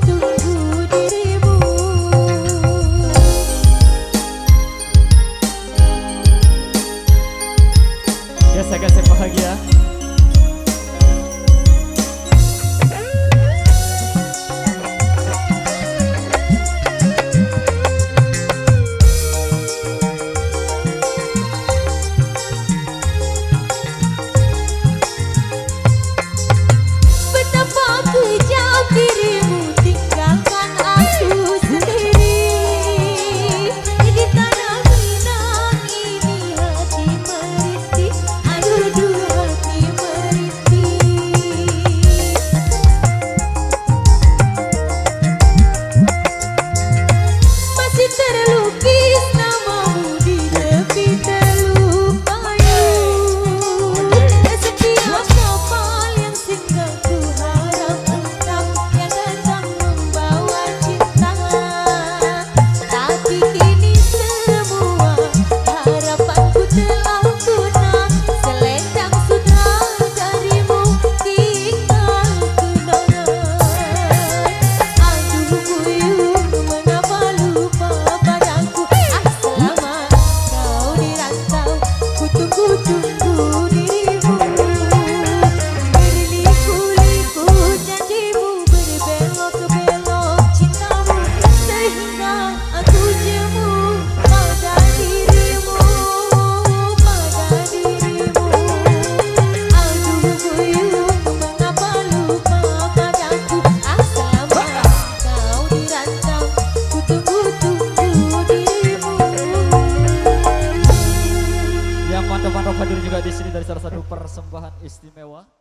tunggu dirimu. Gesek-gesek bahagia. Betapa kejam dirimu tinggalkan aku sendiri di tanah Minang ini. Hati merintih, aduh hati merintih. Masih terlukis namamu di tepi teluk payung. Setiap kapal yang singgah ku harap engkau yang datang membawa cinta. Tapi kini semua harapanku telah punah. Selendang sutra darimu tinggal kenangan. Aduh buyung, mengapa lupa padaku? Selama kau di rantau, ku tunggu dirimu. Berliku-liku janjimu, berbelok-belok cintamu, sehingga aku jemu pada dirimu, pada dirimu. Aduh buyung, mengapa lupa padaku? Selama kau di rantau, ku tunggu dirimu. Yang mantap-mantap hadir juga di sini dari salah satu persembahan istimewa.